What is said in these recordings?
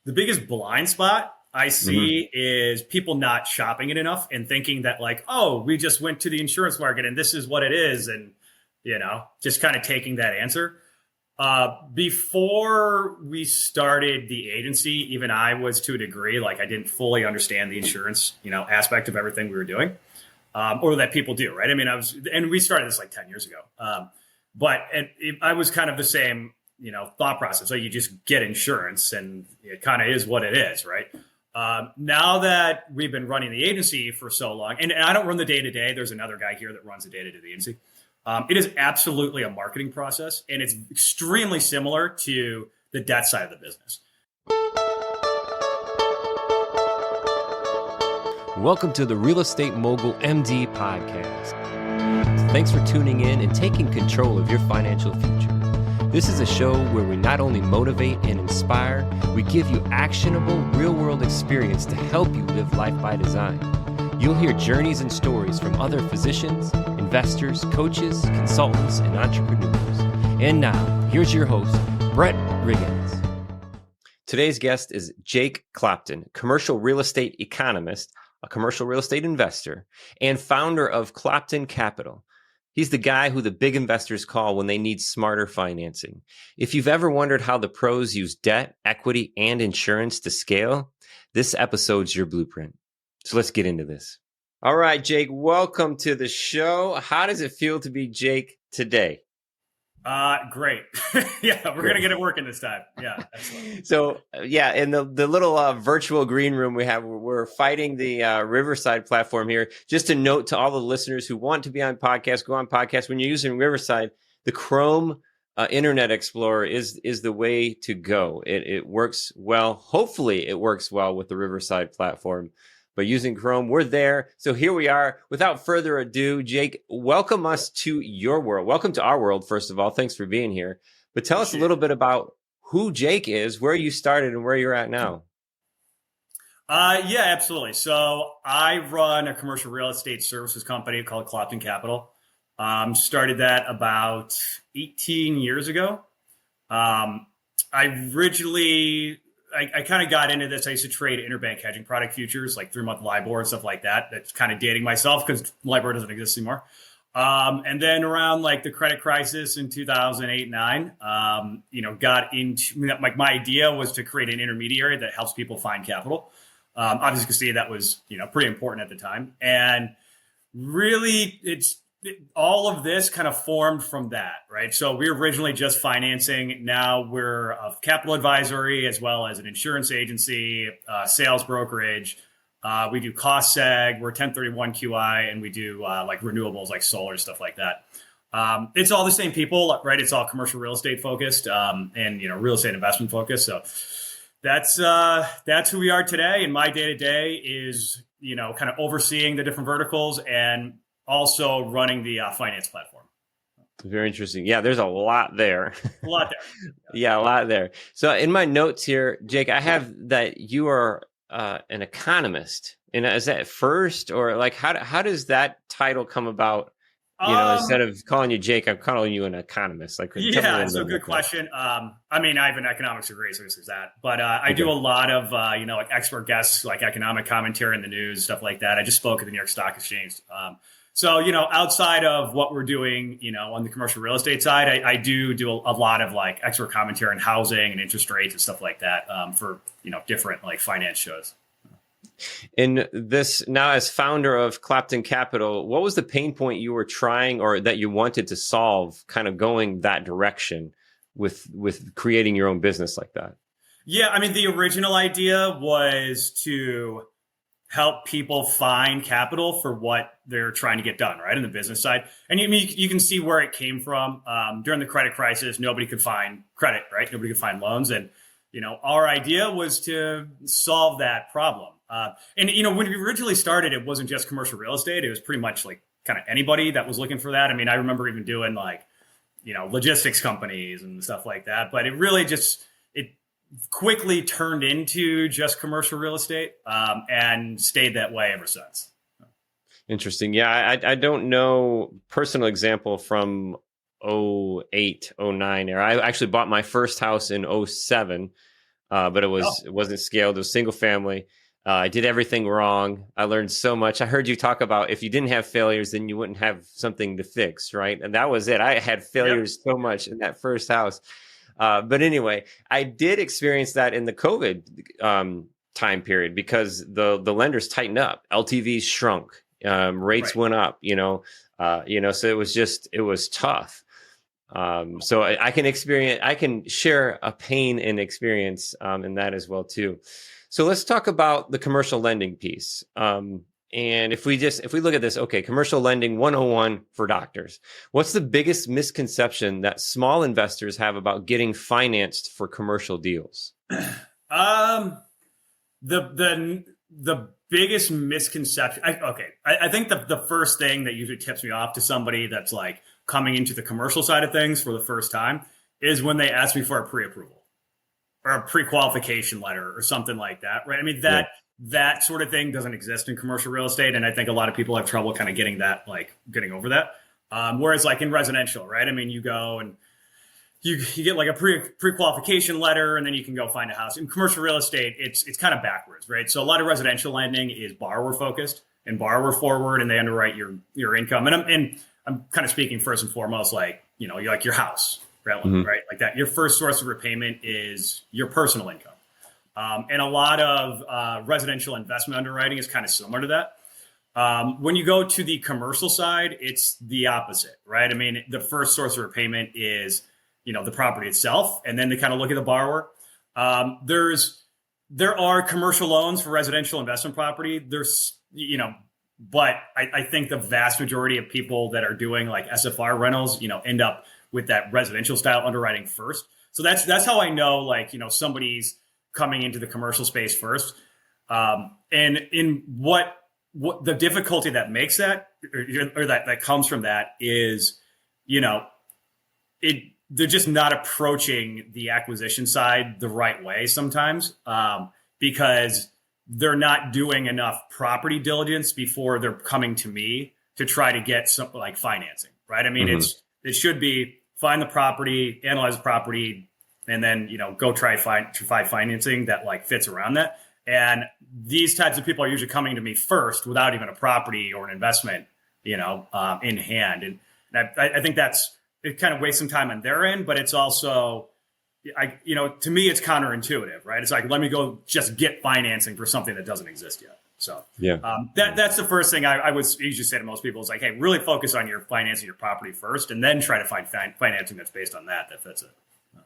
The biggest blind spot I see is people not shopping it enough and thinking that like, oh, we just went to the insurance market and this is what it is. And, just kind of taking that answer. Before we started the agency, even I was to a degree, like I didn't fully understand the insurance, aspect of everything we were doing, or that people do, right? I mean, and we started this like 10 years ago. I was kind of the same, thought process. So you just get insurance and it kind of is what it is, right? Now that we've been running the agency for so long, and I don't run the day to day, there's another guy here that runs the day to day agency. It is absolutely a marketing process, and it's extremely similar to the debt side of the business. Welcome to the Real Estate Mogul M.D. podcast. Thanks for tuning in and taking control of your financial future. This is a show where we not only motivate and inspire, we give you actionable, real-world experience to help you live life by design. You'll hear journeys and stories from other physicians, investors, coaches, consultants, and entrepreneurs. And now, here's your host, Brett Riggins. Today's guest is Jake Clopton, commercial real estate economist, a commercial real estate investor, and founder of Clopton Capital. He's the guy who the big investors call when they need smarter financing. If you've ever wondered how the pros use debt, equity, and insurance to scale, this episode's your blueprint. So let's get into this. All right, Jake, welcome to the show. How does it feel to be Jake today? Great. Yeah, we're going to get it working this time. Yeah, excellent. So, in the little virtual green room we have, we're fighting the Riverside platform here. Just a note to all the listeners who want to be on podcasts, go on podcasts. When you're using Riverside, the Chrome Internet Explorer is the way to go. It works well. Hopefully, it works well with the Riverside platform. But using Chrome, we're there. So here we are. Without further ado, Jake, welcome us to your world. Welcome to our world, first of all. Thanks for being here. But tell us a little bit about who Jake is, where you started, and where you're at now. Yeah, absolutely. So I run a commercial real estate services company called Clopton Capital. Started that about 18 years ago. I kind of got into this. I used to trade interbank hedging product futures, like 3-month LIBOR and stuff like that. That's kind of dating myself because LIBOR doesn't exist anymore. And then around like the credit crisis in 2008-9, got into like my idea was to create an intermediary that helps people find capital. Obviously, you can see that was pretty important at the time, and really all of this kind of formed from that, right? So we were originally just financing. Now we're a capital advisory as well as an insurance agency, sales brokerage. We do cost seg. We're 1031 QI, and we do like renewables, like solar, stuff like that. It's all the same people, right? It's all commercial real estate focused and real estate investment focused. So that's who we are today. And my day to day is kind of overseeing the different verticals and also running the finance platform. Very interesting. Yeah, there's a lot there. A lot there. Yeah, a lot there. So in my notes here, Jake, I have that you are an economist. And is that first, or like how does that title come about? Instead of calling you Jake, I'm calling you an economist. Like, yeah, it's a good question. I have an economics degree, so this is that. But I do a lot of like expert guests, like economic commentary in the news, stuff like that. I just spoke at the New York Stock Exchange. So, outside of what we're doing, on the commercial real estate side, I do a lot of like expert commentary on housing and interest rates and stuff like that for, different like finance shows. In this, now as founder of Clopton Capital, what was the pain point you were trying or that you wanted to solve kind of going that direction with creating your own business like that? Yeah, the original idea was to help people find capital for what they're trying to get done, right, in the business side. And you can see where it came from. During the credit crisis, nobody could find credit, right? Nobody could find loans. And, our idea was to solve that problem. And when we originally started, it wasn't just commercial real estate. It was pretty much like kind of anybody that was looking for that. I remember even doing like, logistics companies and stuff like that. But it really it quickly turned into just commercial real estate and stayed that way ever since. Interesting. Yeah, I don't know personal example from 08, 09 era. I actually bought my first house in 07. but Oh, it wasn't scaled. It was single family. I did everything wrong. I learned so much. I heard you talk about if you didn't have failures, then you wouldn't have something to fix, right? And that was it. I had yep. failures so much in that first house. But anyway, I did experience that in the COVID time period because the lenders tightened up, LTVs shrunk, rates Right. went up. So it was tough. So I can share a pain and experience in that as well too. So let's talk about the commercial lending piece. And if we look at this, okay, commercial lending 101 for doctors. What's the biggest misconception that small investors have about getting financed for commercial deals? The biggest misconception. I think the first thing that usually tips me off to somebody that's like coming into the commercial side of things for the first time is when they ask me for a pre-approval or a pre-qualification letter or something like that, right? I mean, that sort of thing doesn't exist in commercial real estate. And I think a lot of people have trouble kind of getting over that. Whereas like in residential, right? I mean, you go and you get like a pre-qualification letter and then you can go find a house. In commercial real estate, it's kind of backwards, right? So a lot of residential lending is borrower focused and borrower forward, and they underwrite your income. And I'm kind of speaking first and foremost, like, like your house, right? Mm-hmm. Right? Like that, your first source of repayment is your personal income. And a lot of residential investment underwriting is kind of similar to that. When you go to the commercial side, it's the opposite, right? I mean, the first source of repayment is, the property itself, and then they kind of look at the borrower. There are commercial loans for residential investment property. But I think the vast majority of people that are doing like SFR rentals, end up with that residential style underwriting first. So that's how I know, like, somebody's coming into the commercial space first. And in what the difficulty that makes that, or that comes from that is, they're just not approaching the acquisition side the right way sometimes, because they're not doing enough property diligence before they're coming to me to try to get some like financing, right? I mean, it should be find the property, analyze the property, and then, go try to find financing that like fits around that. And these types of people are usually coming to me first without even a property or an investment, in hand. And I think it kind of wastes some time on their end, but it's also, to me, it's counterintuitive, right? It's like, let me go just get financing for something that doesn't exist yet. So that's the first thing I would usually say to most people is like, hey, really focus on your financing your property first, and then try to find financing that's based on that fits it.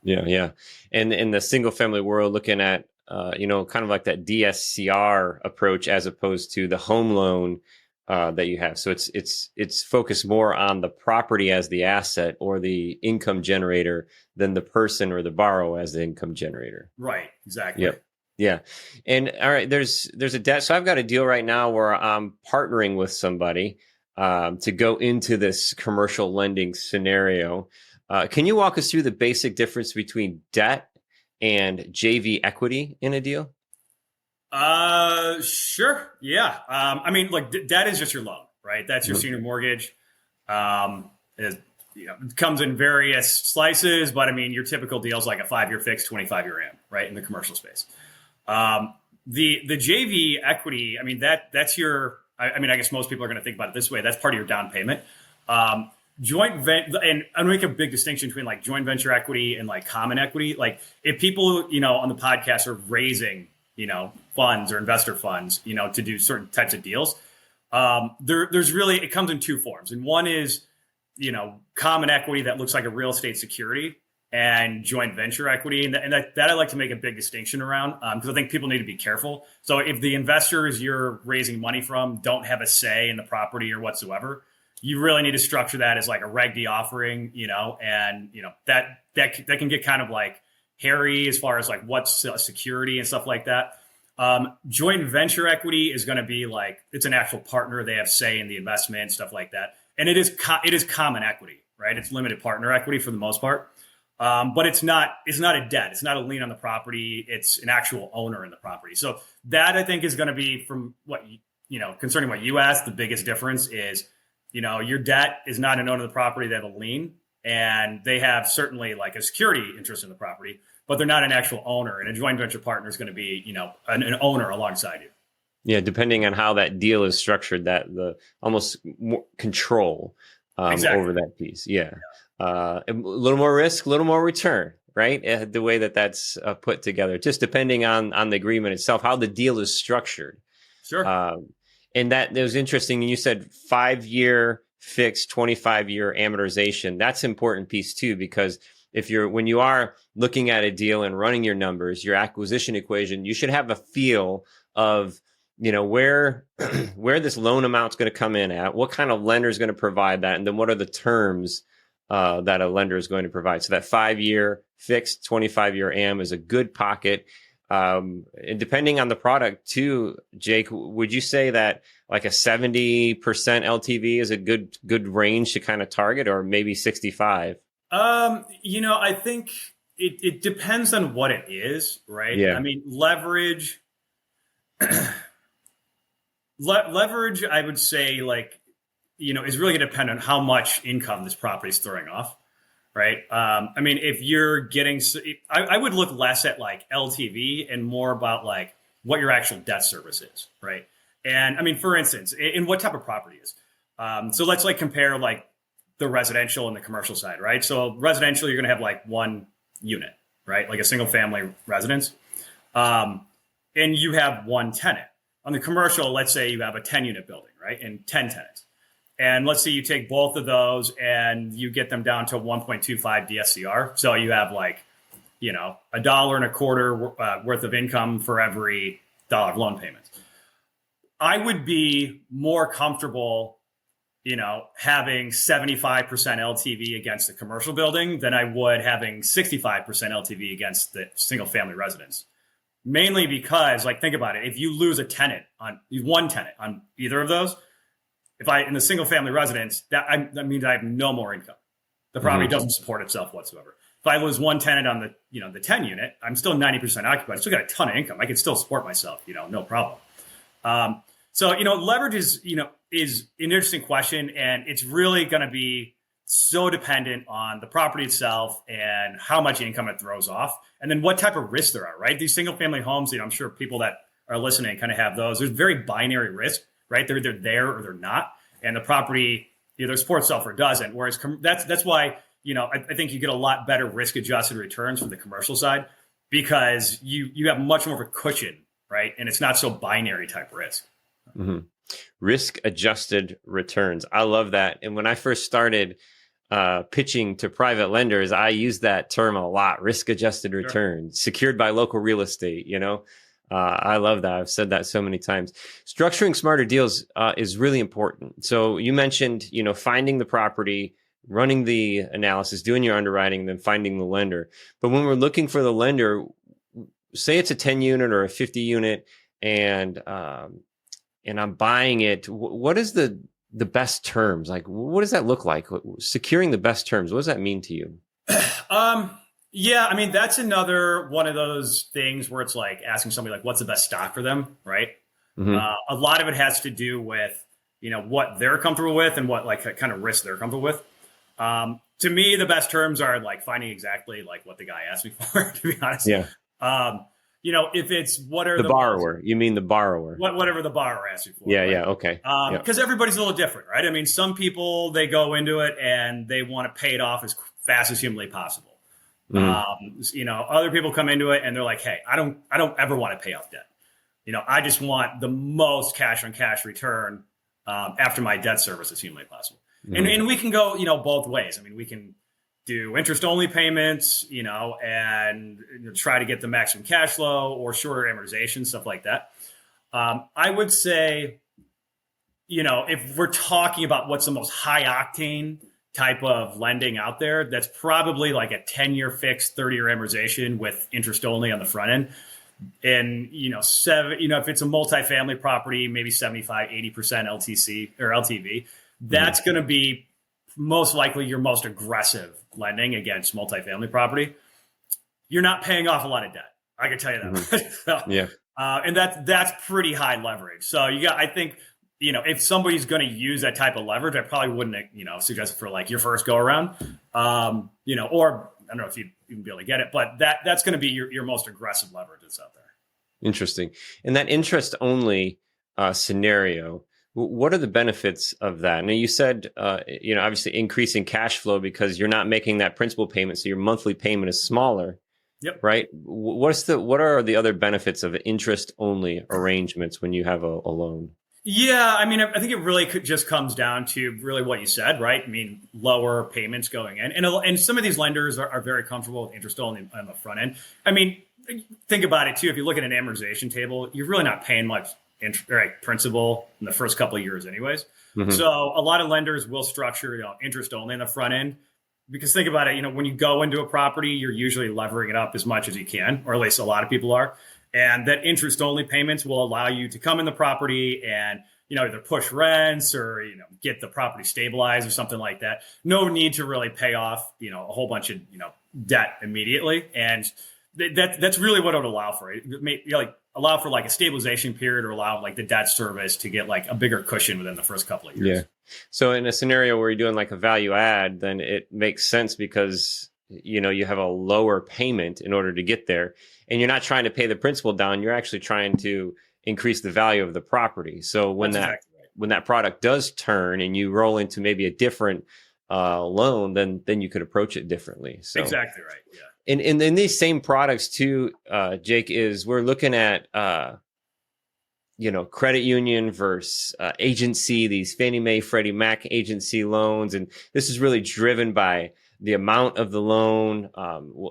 Yeah. And in the single family world, looking at, kind of like that DSCR approach as opposed to the home loan that you have. So it's focused more on the property as the asset or the income generator than the person or the borrower as the income generator. Right. Exactly. Yep. Yeah. And all right, there's a debt. So I've got a deal right now where I'm partnering with somebody to go into this commercial lending scenario. Can you walk us through the basic difference between debt and JV equity in a deal? Sure. Yeah. I mean, like debt is just your loan, right? That's your senior mortgage. It comes in various slices, but I mean, your typical deal is like a 5-year fixed, 25-year AM, right? In the commercial space. The JV equity, I mean, that's your, I mean, I guess most people are going to think about it this way. That's part of your down payment. And I make a big distinction between like joint venture equity and like common equity. Like if people, on the podcast are raising, funds or investor funds, to do certain types of deals, there's really, it comes in two forms. And one is, common equity that looks like a real estate security, and joint venture equity. And that I like to make a big distinction around, because I think people need to be careful. So if the investors you're raising money from don't have a say in the property or whatsoever, you really need to structure that as like a Reg D offering, and that can get kind of like hairy as far as like what's security and stuff like that. Joint venture equity is going to be like, it's an actual partner. They have say in the investment, stuff like that. And it is common equity, right? It's limited partner equity for the most part. But it's not a debt. It's not a lien on the property. It's an actual owner in the property. So that I think is going to be, from what, concerning what you asked, the biggest difference is, your debt is not an owner of the property. They have a lien, and they have certainly like a security interest in the property. but they're not an actual owner. And a joint venture partner is going to be, an owner alongside you. Yeah, depending on how that deal is structured, that the almost more control Exactly. over that piece. Yeah. A little more risk, a little more return, right? The way that's put together, just depending on the agreement itself, how the deal is structured. Sure. And that was interesting. You said 5-year fixed, 25-year amortization. That's an important piece too, because when you are looking at a deal and running your numbers, your acquisition equation, you should have a feel of, where this loan amount's going to come in at, what kind of lender is going to provide that, and then what are the terms that a lender is going to provide. So that 5-year fixed, 25-year AM is a good pocket. And depending on the product too, Jake, would you say that like a 70% LTV is a good range to kind of target, or maybe 65? I think it depends on what it is, right? Yeah. I mean, leverage, I would say, is really going to depend on how much income this property is throwing off, right? I mean, if you're getting, I would look less at like LTV and more about like what your actual debt service is, right? And I mean, for instance, in what type of property is. So let's like compare like the residential and the commercial side, right? So residential, you're going to have like one unit, right? Like a single family residence. And you have one tenant. On the commercial, let's say you have a 10-unit building, right? And 10 tenants. And let's say you take both of those and you get them down to 1.25 DSCR. So you have like, $1.25 worth of income for every dollar of loan payments. I would be more comfortable, having 75% LTV against the commercial building than I would having 65% LTV against the single family residence. Mainly because, like, think about it. If you lose one tenant on either of those, in the single family residence, that means I have no more income. The property doesn't support itself whatsoever. If I lose one tenant on the 10 unit, I'm still 90% occupied. I still got a ton of income. I can still support myself, no problem. So, leverage is an interesting question, and it's really going to be so dependent on the property itself and how much income it throws off, and then what type of risks there are, right? These single family homes, I'm sure people that are listening kind of have those. There's very binary risk, right? They're either there or they're not, and the property either supports itself or doesn't. Whereas that's why, I think you get a lot better risk adjusted returns from the commercial side, because you have much more of a cushion, right? And it's not so binary type risk. Mm-hmm. Risk adjusted returns. I love that. And when I first started pitching to private lenders, I use that term a lot: risk adjusted returns, secured by local real estate. I love that. I've said that so many times. Structuring smarter deals is really important. So you mentioned, finding the property, running the analysis, doing your underwriting, then finding the lender. But when we're looking for the lender, say it's a 10 unit or a 50 unit, and I'm buying it, what is the best terms? Like, what does that look like? Securing the best terms. What does that mean to you? Yeah, I mean, that's another one of those things where it's like asking somebody like, what's the best stock for them, right? Mm-hmm. A lot of it has to do with, what they're comfortable with and what like kind of risk they're comfortable with. To me, the best terms are like finding exactly like what the guy asked me for, to be honest. Yeah. If it's what are the borrower, you mean the borrower, whatever the borrower asks you for. Yeah. Right? Yeah. Okay. Because everybody's a little different, right? I mean, some people, they go into it and they want to pay it off as fast as humanly possible. Mm-hmm. Other people come into it and they're like, hey, I don't ever want to pay off debt. I just want the most cash on cash return after my debt service as humanly possible. Mm-hmm. And we can go, both ways. I mean, we can do interest only payments, and try to get the maximum cash flow, or shorter amortization, stuff like that. I would say, if we're talking about what's the most high octane type of lending out there, that's probably like a 10-year fixed, 30-year amortization with interest only on the front end. And, if it's a multifamily property, maybe 75, 80% LTC or LTV, that's going to be most likely your most aggressive lending against multifamily property. You're not paying off a lot of debt. I can tell you that. Mm-hmm. So, yeah. And that's pretty high leverage. So I think, if somebody's going to use that type of leverage, I probably wouldn't, suggest it for like your first go around, or I don't know if you'd even be able to get it, but that's going to be your most aggressive leverage that's out there. Interesting. And that interest only scenario, what are the benefits of that? Now you said, obviously increasing cash flow because you're not making that principal payment. So your monthly payment is smaller. Yep. Right. What are the other benefits of interest only arrangements when you have a loan? Yeah, I mean, I think it really just comes down to really what you said, right? I mean, lower payments going in, and some of these lenders are very comfortable with interest only on the front end. I mean, think about it too. If you look at an amortization table, you're really not paying much principal in the first couple of years, anyways. Mm-hmm. So a lot of lenders will structure interest only on the front end. Because think about it, when you go into a property, you're usually levering it up as much as you can, or at least a lot of people are. And that interest only payments will allow you to come in the property and, either push rents or, get the property stabilized or something like that. No need to really pay off, a whole bunch of, debt immediately. And that's really what it would allow for. It may allow for like a stabilization period or allow like the debt service to get like a bigger cushion within the first couple of years. Yeah. So in a scenario where you're doing like a value add, then it makes sense because, you have a lower payment in order to get there and you're not trying to pay the principal down. You're actually trying to increase the value of the property. So when that product does turn and you roll into maybe a different loan, then you could approach it differently. So exactly right. Yeah. And in these same products too, Jake, is we're looking at, credit union versus agency, these Fannie Mae, Freddie Mac agency loans. And this is really driven by the amount of the loan,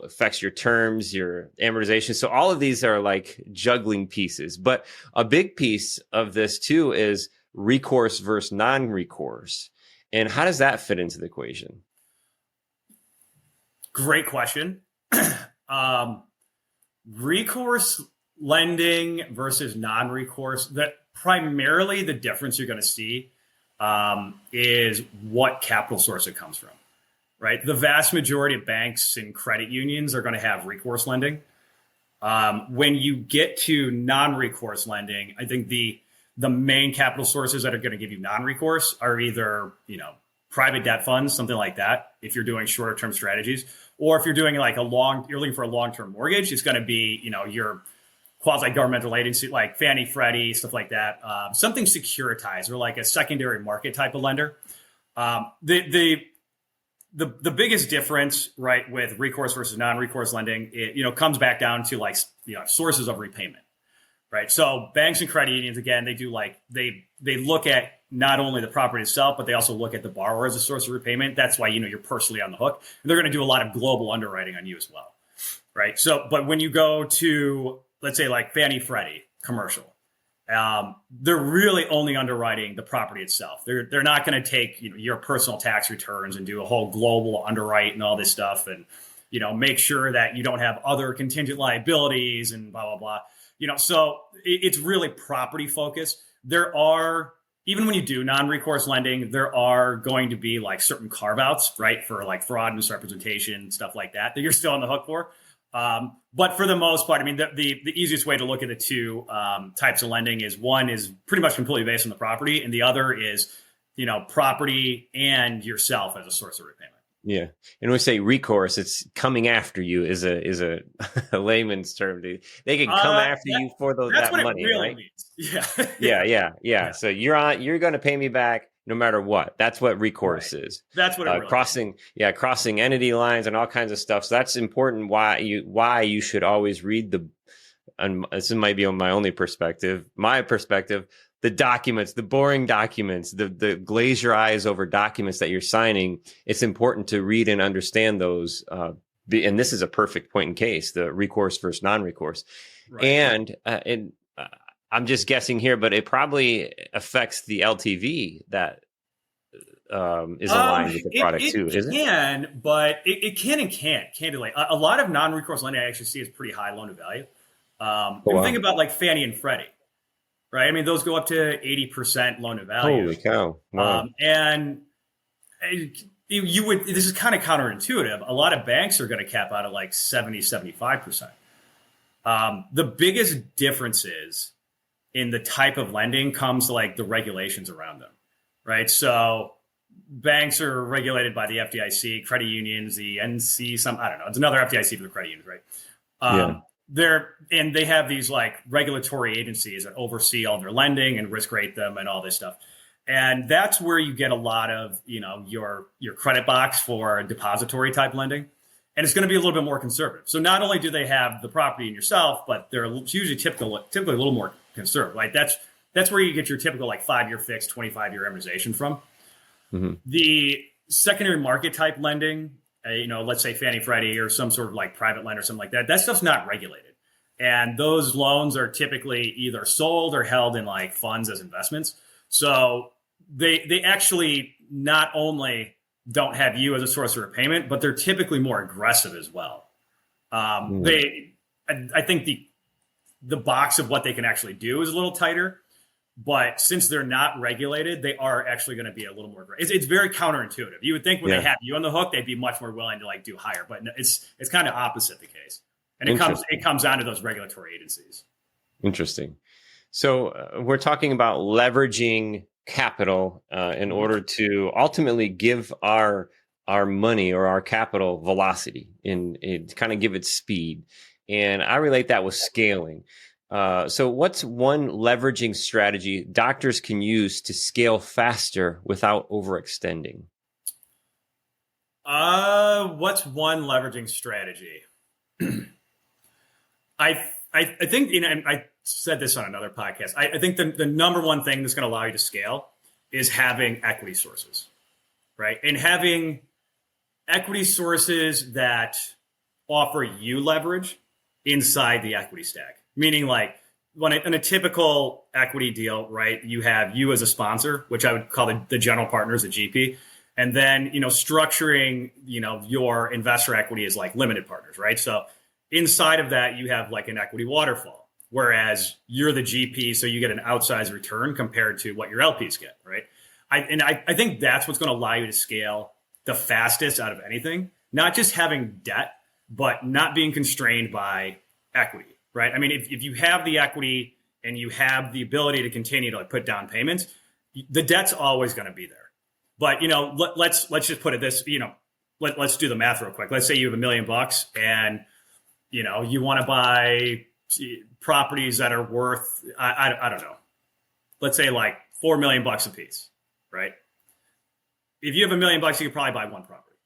affects your terms, your amortization. So all of these are like juggling pieces. But a big piece of this too is recourse versus non-recourse. And how does that fit into the equation? Great question. Recourse lending versus non-recourse, that primarily the difference you're going to see is what capital source it comes from, right? The vast majority of banks and credit unions are going to have recourse lending. When you get to non-recourse lending, I think the main capital sources that are going to give you non-recourse are either, private debt funds, something like that, if you're doing shorter term strategies, or if you're doing like you're looking for a long-term mortgage, it's going to be, your quasi-governmental agency like Fannie, Freddie, stuff like that. Something securitized or like a secondary market type of lender. The biggest difference, right, with recourse versus non-recourse lending, it, comes back down to like, sources of repayment, right? So banks and credit unions, again, they do like, they look at not only the property itself, but they also look at the borrower as a source of repayment. That's why, you're personally on the hook. And they're going to do a lot of global underwriting on you as well, right? So, but when you go to, let's say like Fannie, Freddie, commercial, they're really only underwriting the property itself. They're not going to take your personal tax returns and do a whole global underwrite and all this stuff, and make sure that you don't have other contingent liabilities and blah blah blah. So it's really property focused. There are, even when you do non-recourse lending, there are going to be like certain carve outs, right, for like fraud, misrepresentation, stuff like that you're still on the hook for. But for the most part, I mean, the easiest way to look at the two types of lending is one is pretty much completely based on the property, and the other is, property and yourself as a source of repayment. Yeah, and when we say recourse, it's coming after you is a layman's term. They can come after you for that money, really, right? Means. Yeah. Yeah. So you're going to pay me back no matter what. That's what recourse is. That's what it really crossing is. Crossing entity lines and all kinds of stuff. So that's important. Why you should always read and this might be on my only perspective. My perspective. The documents, the boring documents, the glaze your eyes over documents that you're signing, it's important to read and understand those. And this is a perfect point in case, the recourse versus non-recourse. Right. And I'm just guessing here, but it probably affects the LTV that is aligned with the product too, isn't it? It can, but it can and can't, candidly. A lot of non-recourse lending I actually see is pretty high loan to value. Think about like Fannie and Freddie. Right. I mean, those go up to 80% loan to value. Holy cow. Wow. And you would, this is kind of counterintuitive. A lot of banks are going to cap out at like 70, 75%. The biggest differences in the type of lending comes to like the regulations around them. Right. So banks are regulated by the FDIC, credit unions, the NC, I don't know. It's another FDIC for the credit unions, right? They have these like regulatory agencies that oversee all their lending and risk rate them and all this stuff. And that's where you get a lot of, your credit box for depository type lending. And it's going to be a little bit more conservative. So not only do they have the property in yourself, but they're usually typically a little more conservative. Like that's where you get your typical like 5-year fixed, 25-year amortization from. Mm-hmm. The secondary market type lending, let's say Fannie Freddie or some sort of like private lender or something like that, that stuff's not regulated. And those loans are typically either sold or held in like funds as investments. So they actually not only don't have you as a source of repayment, but they're typically more aggressive as well. I think the box of what they can actually do is a little tighter, but since they're not regulated, they are actually going to be a little more aggressive. It's very counterintuitive. You would think when they have you on the hook, they'd be much more willing to like do higher, but it's kind of opposite the case. And it comes down to those regulatory agencies. Interesting. So we're talking about leveraging capital in order to ultimately give our money or our capital velocity and kind of give it speed. And I relate that with scaling. So what's one leveraging strategy doctors can use to scale faster without overextending? What's one leveraging strategy? I think, I said this on another podcast. I think the number one thing that's going to allow you to scale is having equity sources, right? And having equity sources that offer you leverage inside the equity stack. Meaning like in a typical equity deal, right, you have you as a sponsor, which I would call the general partners, the GP. And then, structuring, your investor equity is like limited partners, right? So inside of that, you have like an equity waterfall, whereas you're the GP, so you get an outsized return compared to what your LPs get, right? I think that's what's going to allow you to scale the fastest out of anything, not just having debt, but not being constrained by equity, right? I mean, if you have the equity and you have the ability to continue to like put down payments, the debt's always going to be there. But, let's just put it this, let's do the math real quick. Let's say you have $1 million and, you want to buy properties that are worth, I don't know, let's say like $4 million a piece, right? If you have $1 million, you could probably buy one property,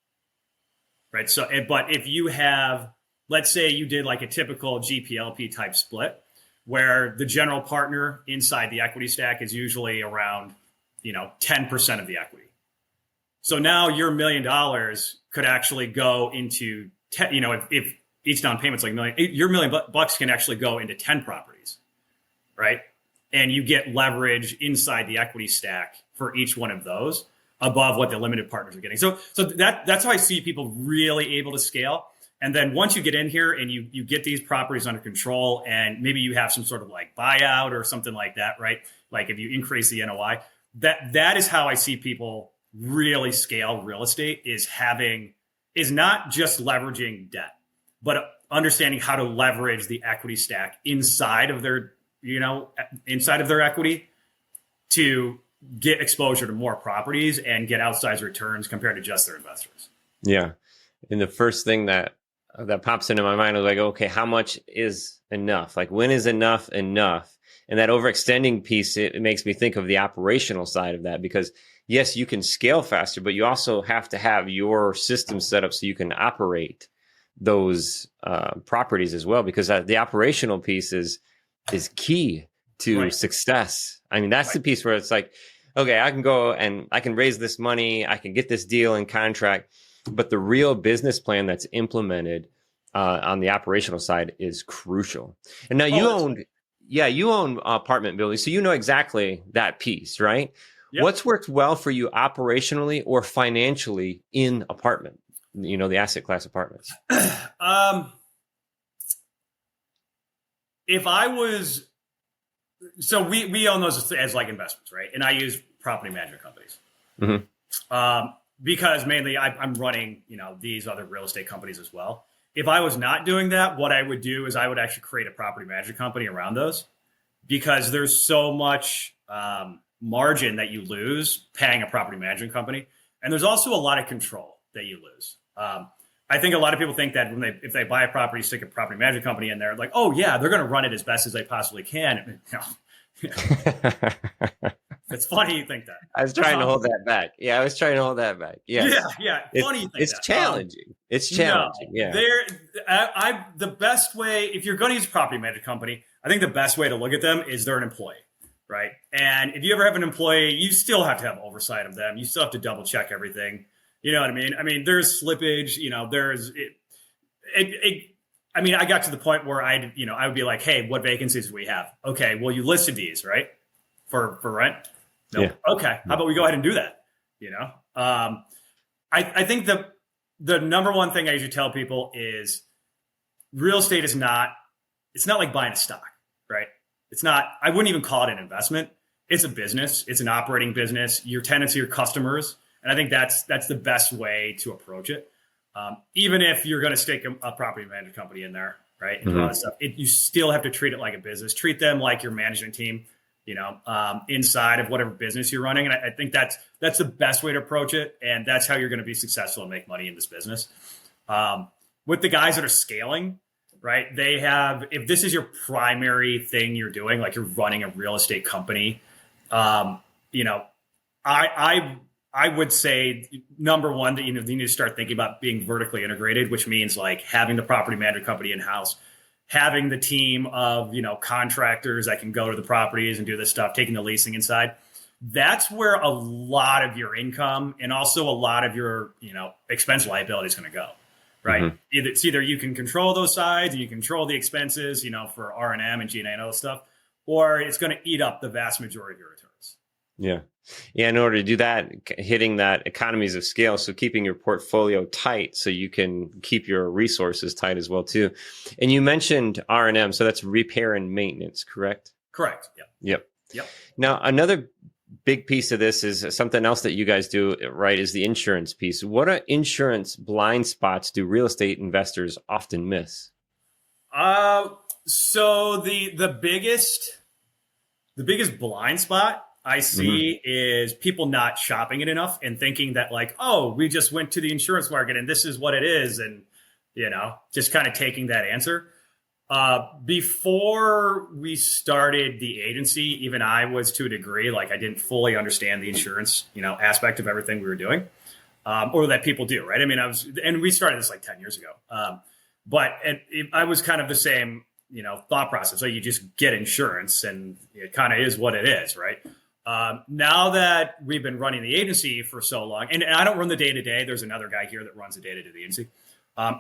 right? So, but if you have, let's say you did like a typical GPLP type split where the general partner inside the equity stack is usually around, 10% of the equity. So now your $1 million could actually go into, if each down payment's like $1 million, your $1 million can actually go into 10 properties, right? And you get leverage inside the equity stack for each one of those above what the limited partners are getting. So that's how I see people really able to scale. And then once you get in here and you get these properties under control and maybe you have some sort of like buyout or something like that, right? Like if you increase the NOI, that is how I see people really scale real estate is not just leveraging debt, but understanding how to leverage the equity stack inside of their equity to get exposure to more properties and get outsized returns compared to just their investors. Yeah. And the first thing that pops into my mind is like, okay, how much is enough? Like when is enough enough? And that overextending piece, it makes me think of the operational side of that because yes, you can scale faster, but you also have to have your system set up so you can operate those properties as well, because the operational piece is key to success. I mean, that's the piece where it's like, okay, I can go and I can raise this money, I can get this deal in contract, but the real business plan that's implemented on the operational side is crucial. And now you own apartment buildings, so you know exactly that piece, right? Yep. What's worked well for you operationally or financially in apartment, the asset class apartments? If I was, so we own those as like investments, right? And I use property management companies. Mm-hmm. Because mainly I'm running, these other real estate companies as well. If I was not doing that, what I would do is I would actually create a property management company around those because there's so much margin that you lose paying a property management company. And there's also a lot of control that you lose. I think a lot of people think that if they buy a property, stick a property management company in there, like, oh yeah, they're going to run it as best as they possibly can. It's funny you think that. I was trying to hold that back. Yeah, I was trying to hold that back. Yes. Yeah. Funny you think it's that. Challenging. It's challenging. No, the best way, if you're going to use a property management company, I think the best way to look at them is they're an employee, right? And if you ever have an employee, you still have to have oversight of them. You still have to double check everything. You know what I mean? I mean, there's slippage. I got to the point where I would be like, hey, what vacancies do we have? Okay, well, you listed these, right? For rent? No. Yeah. Okay. How about we go ahead and do that? I think the number one thing I usually tell people is real estate it's not like buying a stock, right? I wouldn't even call it an investment. It's a business. It's an operating business. Your tenants are your customers. And I think that's the best way to approach it. Even if you're going to stick a property management company in there, right? And do all that stuff, you still have to treat it like a business. Treat them like your management team, inside of whatever business you're running. And I think that's the best way to approach it. And that's how you're going to be successful and make money in this business. With the guys that are scaling, right? If this is your primary thing you're doing, like you're running a real estate company, I would say, number one, that you need to start thinking about being vertically integrated, which means like having the property management company in-house, having the team of, contractors that can go to the properties and do this stuff, taking the leasing inside. That's where a lot of your income and also a lot of your, expense liability is going to go, right? Mm-hmm. It's either you can control those sides and you control the expenses, for R&M and G&A and all this stuff, or it's going to eat up the vast majority of your returns. Yeah. Yeah. In order to do that, hitting that economies of scale. So keeping your portfolio tight so you can keep your resources tight as well, too. And you mentioned R&M. So that's repair and maintenance, correct? Correct. Yep. Now, another big piece of this is something else that you guys do, right, is the insurance piece. What are insurance blind spots do real estate investors often miss? So the biggest blind spot I see is people not shopping it enough and thinking that like, oh, we just went to the insurance market and this is what it is. And, just kind of taking that answer. Before we started the agency, even I was to a degree, like I didn't fully understand the insurance, aspect of everything we were doing, or that people do. Right. I mean, and we started this like 10 years ago. But I was kind of the same, thought process. So you just get insurance and it kind of is what it is. Right. Now that we've been running the agency for so long, and I don't run the day-to-day, there's another guy here that runs the day-to-day of the agency.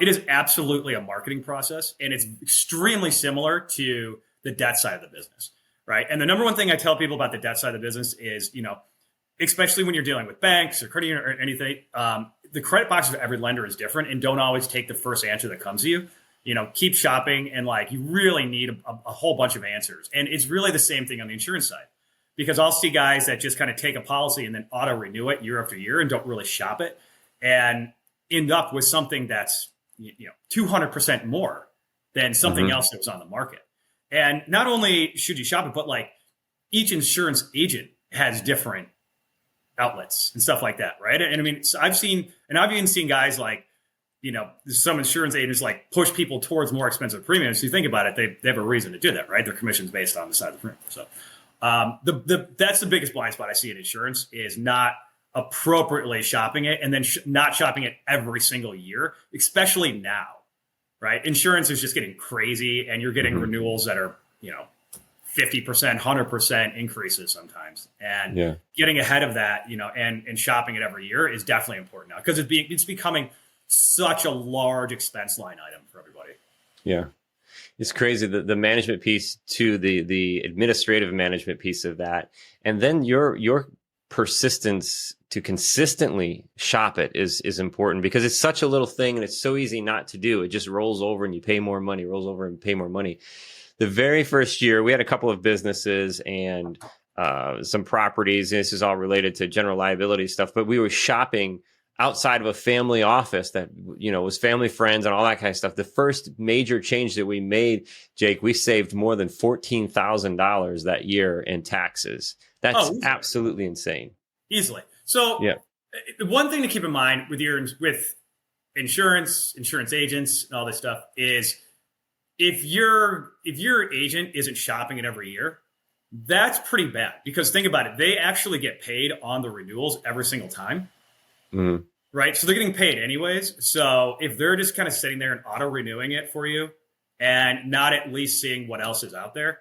It is absolutely a marketing process, and it's extremely similar to the debt side of the business, right? And the number one thing I tell people about the debt side of the business is, especially when you're dealing with banks or credit union or anything, the credit box of every lender is different, and don't always take the first answer that comes to you. Keep shopping, and like you really need a whole bunch of answers. And it's really the same thing on the insurance side. Because I'll see guys that just kind of take a policy and then auto renew it year after year and don't really shop it and end up with something that's 200% more than something else that was on the market. And not only should you shop it, but like each insurance agent has different outlets and stuff like that, right? And I mean, I've even seen guys like, some insurance agents like push people towards more expensive premiums. So you think about it, they have a reason to do that, right? Their commission's based on the side of the premium. So that's the biggest blind spot I see in insurance is not appropriately shopping it and then not shopping it every single year, especially now, right? Insurance is just getting crazy and you're getting renewals that are, 50%, 100% increases sometimes. And getting ahead of that, and shopping it every year is definitely important now because it's becoming such a large expense line item for everybody. Yeah. It's crazy, the management piece to the administrative management piece of that. And then your persistence to consistently shop it is important because it's such a little thing and it's so easy not to do. It just rolls over and you pay more money, rolls over and pay more money. The very first year, we had a couple of businesses and some properties. And this is all related to general liability stuff, but we were shopping outside of a family office that, was family friends and all that kind of stuff. The first major change that we made, Jake, we saved more than $14,000 that year in taxes. That's absolutely insane. Easily. So The one thing to keep in mind with with insurance agents, and all this stuff is if your agent isn't shopping it every year, that's pretty bad. Because think about it, they actually get paid on the renewals every single time, right? So they're getting paid anyways. So if they're just kind of sitting there and auto renewing it for you and not at least seeing what else is out there,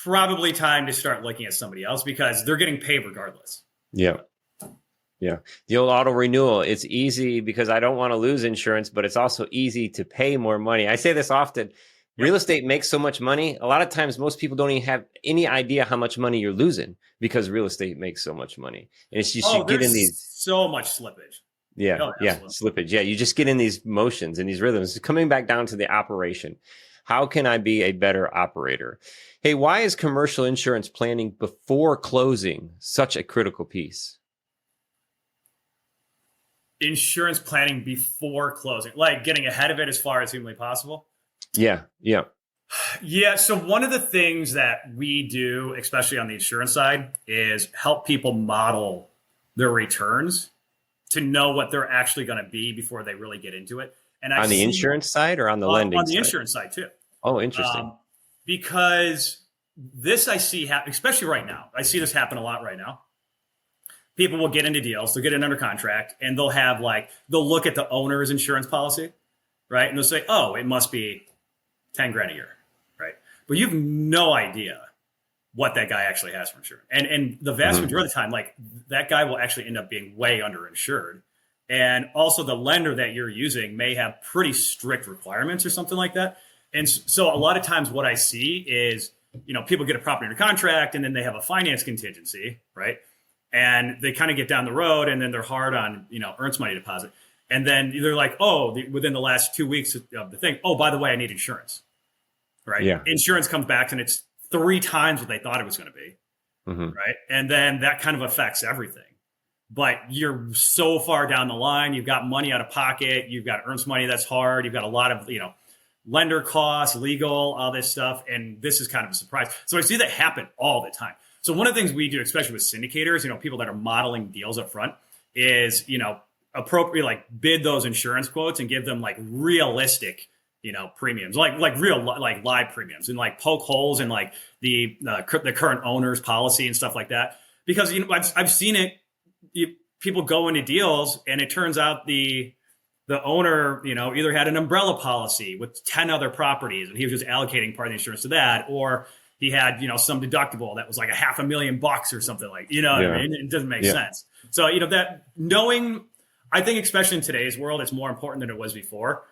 probably time to start looking at somebody else because they're getting paid regardless. Yeah. Yeah. The old auto renewal, it's easy because I don't want to lose insurance, but it's also easy to pay more money. I say this often. Real estate makes so much money. A lot of times most people don't even have any idea how much money you're losing because real estate makes so much money. And it's just you get in these so much slippage. Yeah. Slippage. Yeah. You just get in these motions and these rhythms. Coming back down to the operation. How can I be a better operator? Hey, why is commercial insurance planning before closing such a critical piece? Insurance planning before closing, like getting ahead of it as far as humanly possible. Yeah. So one of the things that we do, especially on the insurance side, is help people model their returns to know what they're actually going to be before they really get into it. And on the insurance side or on the lending side? On the insurance side too. Oh, interesting. Because this I see happen, especially right now. I see this happen a lot right now. People will get into deals, they'll get it under contract, and they'll look at the owner's insurance policy, right? And they'll say, oh, it must be 10 grand a year, right? But you have no idea what that guy actually has for insurance. And the vast majority of the time, like that guy will actually end up being way underinsured. And also the lender that you're using may have pretty strict requirements or something like that. And so a lot of times what I see is, people get a property under contract and then they have a finance contingency, right? And they kind of get down the road and then they're hard on, earnest money deposit. And then they're like, within the last 2 weeks of the thing, by the way, I need insurance, right? Yeah. Insurance comes back and it's 3 times what they thought it was going to be, right? And then that kind of affects everything. But you're so far down the line, you've got money out of pocket, you've got earnest money that's hard, you've got a lot of, lender costs, legal, all this stuff. And this is kind of a surprise. So I see that happen all the time. So one of the things we do, especially with syndicators, people that are modeling deals up front is, appropriately like bid those insurance quotes and give them like realistic, premiums, like real, like live premiums and like poke holes in like the current owner's policy and stuff like that. Because, I've seen it, people go into deals and it turns out the owner, either had an umbrella policy with 10 other properties and he was just allocating part of the insurance to that, or he had, some deductible that was like $500,000 or something like, what I mean? It doesn't make sense. So, that knowing, I think especially in today's world, it's more important than it was before.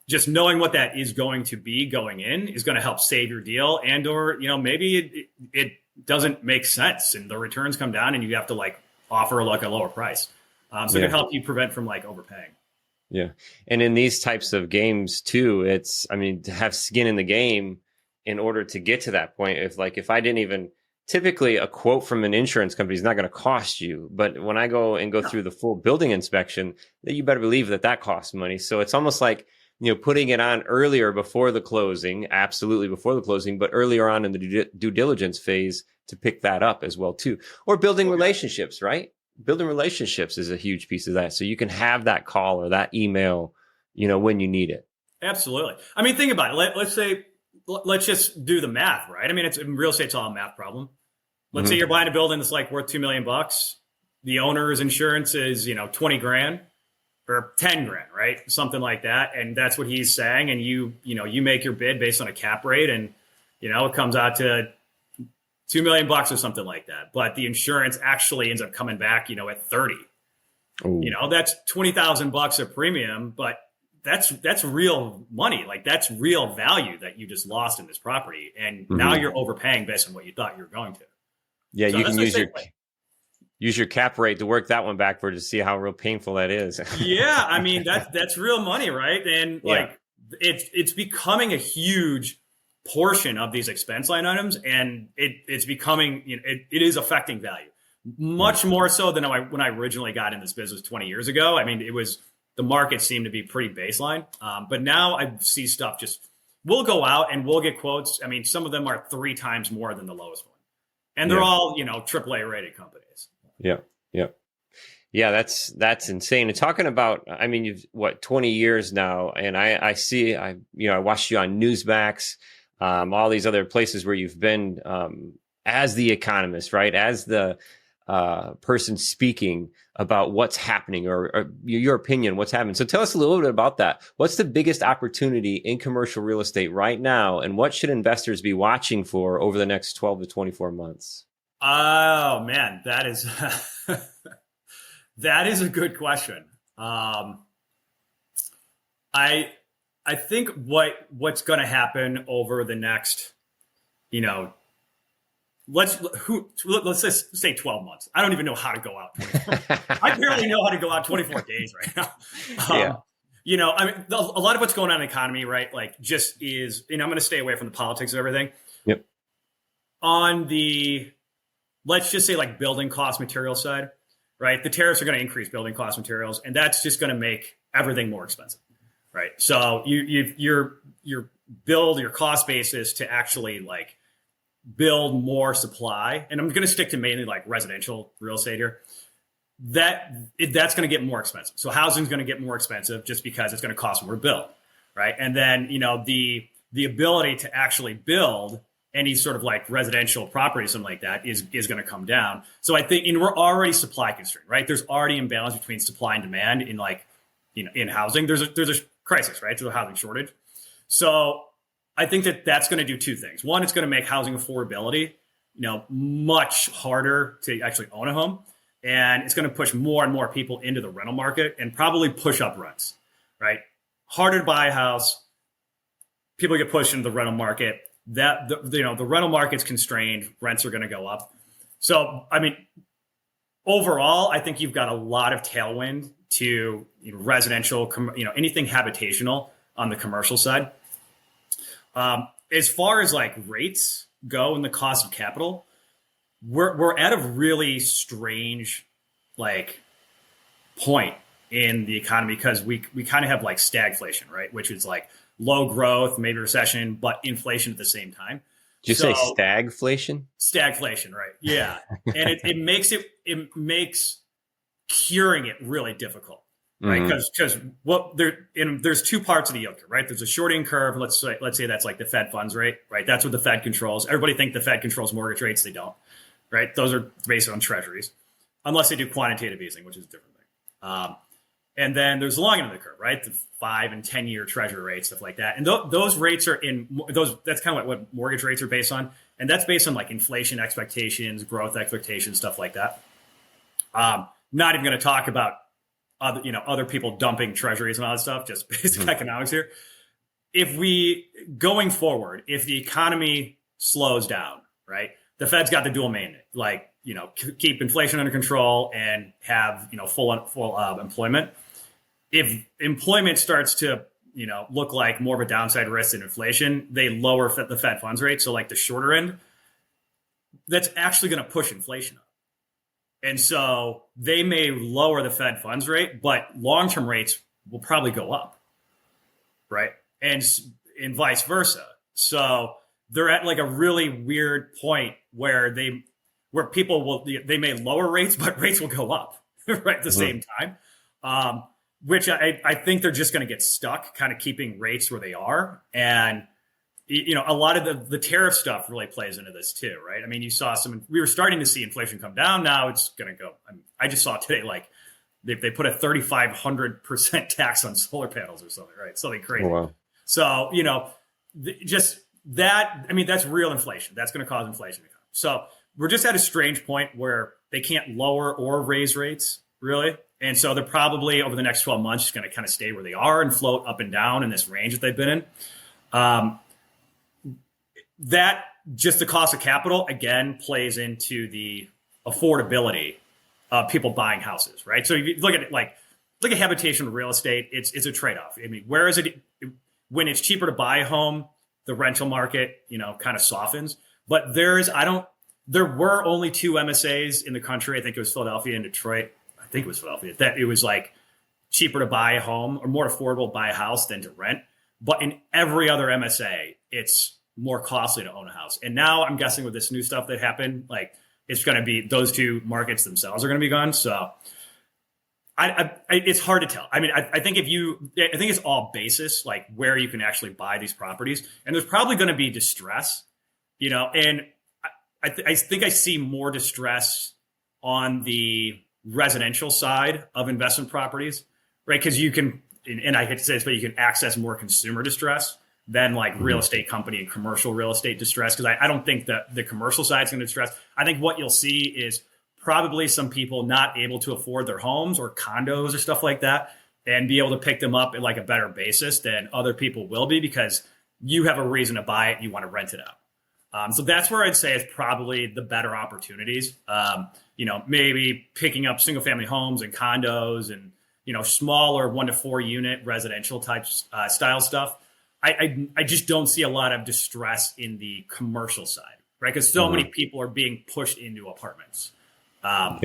Just knowing what that is going to be going in is going to help save your deal or, maybe it doesn't make sense and the returns come down and you have to like offer like a lower price. So it can help you prevent from like overpaying. Yeah. And in these types of games too, to have skin in the game in order to get to that point, if I didn't even typically a quote from an insurance company is not going to cost you. But when I go through the full building inspection, then you better believe that costs money. So it's almost like, putting it on earlier before the closing, absolutely before the closing, but earlier on in the due diligence phase to pick that up as well too. Or building relationships, right? Building relationships is a huge piece of that. So you can have that call or that email, when you need it. Absolutely. I mean, think about it. Let's just do the math, right? I mean, in real estate, it's all a math problem. Let's say you're buying a building that's like worth $2 million. The owner's insurance is, 20 grand or 10 grand, right? Something like that. And that's what he's saying. And you make your bid based on a cap rate and, it comes out to $2 million or something like that. But the insurance actually ends up coming back, at 30. Ooh. That's $20,000 a premium, but that's real money. Like that's real value that you just lost in this property. And now you're overpaying based on what you thought you were going to. Yeah. So you can use your cap rate to work that one backward to see how real painful that is. Yeah. I mean, that's real money, right? And it's becoming a huge portion of these expense line items. And it's becoming, it is affecting value much more so than when I originally got in this business 20 years ago. I mean, the market seemed to be pretty baseline. But now I see stuff we'll go out and we'll get quotes. I mean, some of them are 3 times more than the lowest one. And they're all, AAA rated companies. Yeah. Yeah. Yeah, that's insane. And talking about, I mean, you've 20 years now, and I watched you on Newsmax, all these other places where you've been as the economist, right? As the person speaking about what's happening or your opinion, what's happening. So tell us a little bit about that. What's the biggest opportunity in commercial real estate right now, and what should investors be watching for over the next 12 to 24 months? Oh man, that is that is a good question. I think what's going to happen over the next, let's just say 12 months. I don't even know how to go out 24. I barely know how to go out 24 days right now. I mean, a lot of what's going on in the economy, right? Like just is, I'm going to stay away from the politics of everything. Yep. On the, let's just say like building cost material side, right? The tariffs are going to increase building cost materials, and that's just going to make everything more expensive, right? So your cost basis to actually like build more supply, and I'm going to stick to mainly like residential real estate here. That's going to get more expensive. So housing is going to get more expensive just because it's going to cost more to build, right? And then the ability to actually build any sort of like residential property, something like that, is going to come down. So I think, we're already supply constrained, right? There's already imbalance between supply and demand in like, in housing. There's a crisis, right? There's a housing shortage. So I think that's going to do two things. One, it's going to make housing affordability, much harder to actually own a home. And it's going to push more and more people into the rental market and probably push up rents, right? Harder to buy a house. People get pushed into the rental market. The rental market's constrained, rents are going to go up. So, I mean, overall, I think you've got a lot of tailwind to residential, anything habitational on the commercial side. As far as like rates go and the cost of capital, we're at a really strange like point in the economy because we kind of have like stagflation, right? Which is like low growth, maybe recession, but inflation at the same time. Did you say stagflation? Stagflation, right? Yeah, and it makes curing it really difficult, right? Because there's two parts of the yield curve, right? There's a shorting curve. Let's say that's like the Fed funds rate, right? That's what the Fed controls. Everybody think the Fed controls mortgage rates. They don't, right? Those are based on treasuries, unless they do quantitative easing, which is a different thing. And then there's the long end of the curve, right? The 5 and 10 year treasury rates, stuff like that. And those rates are that's kind of what mortgage rates are based on. And that's based on like inflation expectations, growth expectations, stuff like that. Not even going to talk about other people dumping treasuries and all that stuff, just basic economics here. Going forward, if the economy slows down, right? The Fed's got the dual mandate, like, keep inflation under control and have, full employment. If employment starts to, look like more of a downside risk than inflation, they lower the Fed funds rate. So like the shorter end, that's actually going to push inflation up. And so they may lower the Fed funds rate, but long-term rates will probably go up, right? And vice versa. So they're at like a really weird point where people may lower rates, but rates will go up right at the same time. Which I think they're just going to get stuck kind of keeping rates where they are. And, a lot of the tariff stuff really plays into this too, right? I mean, we were starting to see inflation come down. Now it's going to go. I just saw today, like they put a 3,500% tax on solar panels or something, right? Something crazy. Oh, wow. So, just that, that's real inflation. That's going to cause inflation to come. So we're just at a strange point where they can't lower or raise rates, really. And so they're probably over the next 12 months just going to kind of stay where they are and float up and down in this range that they've been in. That just the cost of capital, again, plays into the affordability of people buying houses, right? So if you look at it look at habitation real estate, it's a trade-off. Where is it when it's cheaper to buy a home, the rental market, kind of softens. But there were only 2 MSAs in the country. I think it was Philadelphia and Detroit. I think it was Philadelphia. That it was like cheaper to buy a home or more affordable to buy a house than to rent. But in every other MSA, it's more costly to own a house. And now I'm guessing with this new stuff that happened, like it's going to be those 2 markets themselves are going to be gone. So It's hard to tell. I mean, I think I think it's all basis, like where you can actually buy these properties, and there's probably going to be distress, and I think I see more distress on the residential side of investment properties, right? Because you can, and I hate to say this, but you can access more consumer distress than like real estate company and commercial real estate distress. Because I don't think that the commercial side is going to distress. I think what you'll see is probably some people not able to afford their homes or condos or stuff like that and be able to pick them up at like a better basis than other people will be because you have a reason to buy it and you want to rent it out. So that's where I'd say it's probably the better opportunities. Maybe picking up single family homes and condos and, smaller 1 to 4 unit residential type style stuff. I just don't see a lot of distress in the commercial side, right? Because so many people are being pushed into apartments. That's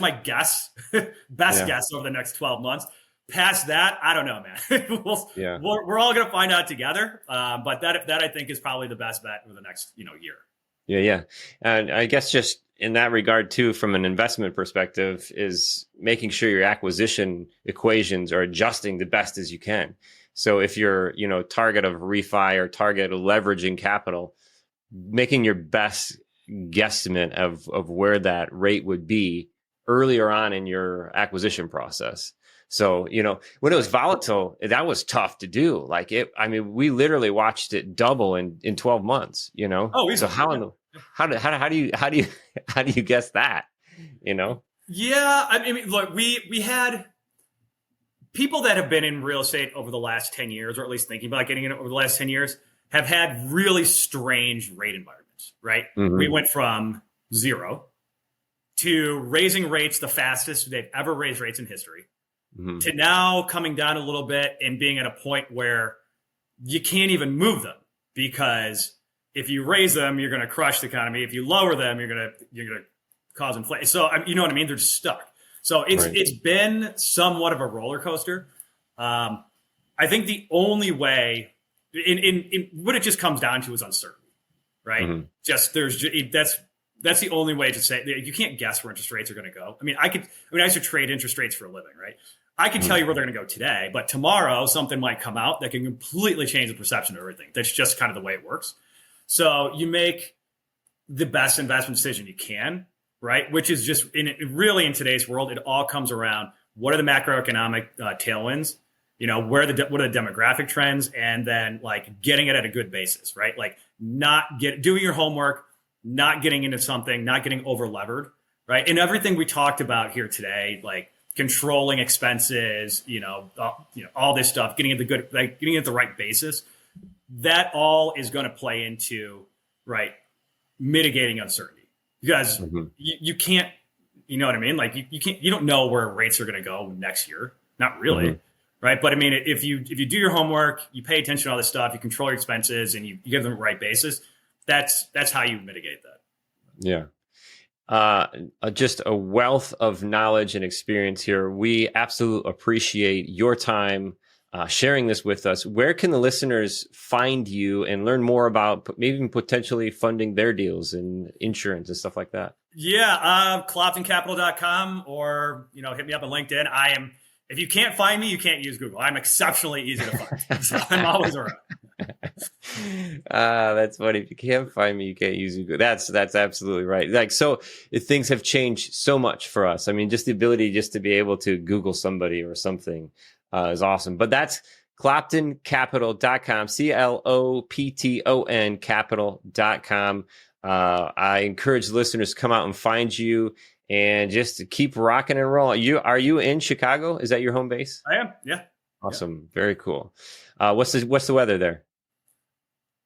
my guess. Guess over the next 12 months. Past that, I don't know, man. We're all going to find out together. But that I think is probably the best bet for the next year. Yeah. And I guess just in that regard too, from an investment perspective, is making sure your acquisition equations are adjusting the best as you can. So if you're, target of refi or target of leveraging capital, making your best guesstimate of where that rate would be earlier on in your acquisition process. So, when it was volatile, that was tough to do. Like we literally watched it double in 12 months, Oh, so how do you guess that, Yeah. I mean, look, we had people that have been in real estate over the last 10 years, or at least thinking about getting in it over the last 10 years, have had really strange rate environments, right? We went from 0 to raising rates the fastest they've ever raised rates in history, to now coming down a little bit and being at a point where you can't even move them because if you raise them, you're going to crush the economy. If you lower them, you're going to cause inflation. So you know what I mean? They're just stuck. So it's been somewhat of a roller coaster. I think the only way in what it just comes down to is uncertainty, right? That's the only way to say you can't guess where interest rates are going to go. I used to trade interest rates for a living, right? I can tell you where they're going to go today, but tomorrow something might come out that can completely change the perception of everything. That's just kind of the way it works. So you make the best investment decision you can, right? Which is just really in today's world, it all comes around what are the macroeconomic tailwinds, what are the demographic trends, and then like getting it at a good basis, right? Like doing your homework, not getting into something, not getting over levered, right? And everything we talked about here today, like controlling expenses, all this stuff, getting at the right basis, that all is going to play into right mitigating uncertainty because you can't, you know what I mean? Like you don't know where rates are going to go next year, not really, right? But if you do your homework, you pay attention to all this stuff, you control your expenses, and you give them the right basis. That's how you mitigate that. Yeah. Just a wealth of knowledge and experience here. We absolutely appreciate your time sharing this with us. Where can the listeners find you and learn more about maybe even potentially funding their deals and insurance and stuff like that? Yeah, cloptoncapital.com or hit me up on LinkedIn. If you can't find me, you can't use Google. I'm exceptionally easy to find. So I'm always around. That's funny. If you can't find me, you can't use Google. That's absolutely right. Like, so things have changed so much for us. Just the ability just to be able to Google somebody or something is awesome. But that's cloptoncapital.com, CLOPTON capital.com. I encourage listeners to come out and find you and just to keep rocking and rolling. Are you in Chicago? Is that your home base? I am. Yeah. Awesome. Yeah. Very cool. What's the weather there?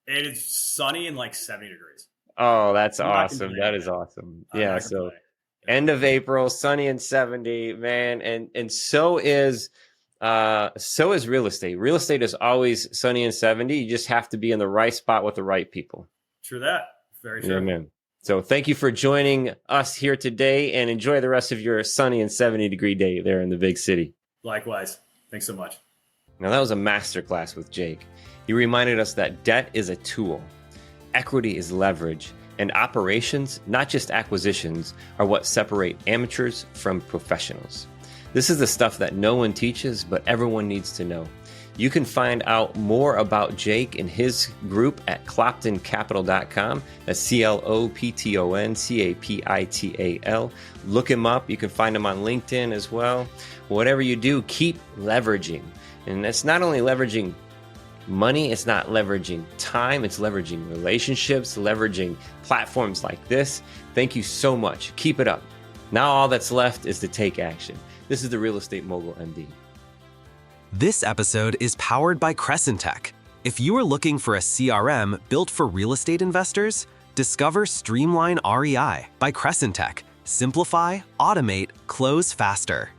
It is sunny and like 70 degrees. Oh, that's awesome. That is awesome. Yeah. So end of April, sunny and 70, man. And so is real estate. Real estate is always sunny and 70. You just have to be in the right spot with the right people. True that. Very true. Yeah, man. So thank you for joining us here today and enjoy the rest of your sunny and 70-degree day there in the big city. Likewise. Thanks so much. Now, that was a masterclass with Jake. He reminded us that debt is a tool, equity is leverage, And operations, not just acquisitions, are what separate amateurs from professionals. This is the stuff that no one teaches, but everyone needs to know. You can find out more about Jake and his group at cloptoncapital.com. That's CLOPTONCAPITAL. Look him up. You can find him on LinkedIn as well. Whatever you do, keep leveraging. And that's not only leveraging money, it's not leveraging time, it's leveraging relationships, leveraging platforms like this. Thank you so much. Keep it up. Now all that's left is to take action. This is the Real Estate Mogul M.D. This episode is powered by Crescent Tech. If you are looking for a CRM built for real estate investors, discover Streamline REI by Crescent Tech. Simplify, automate, close faster.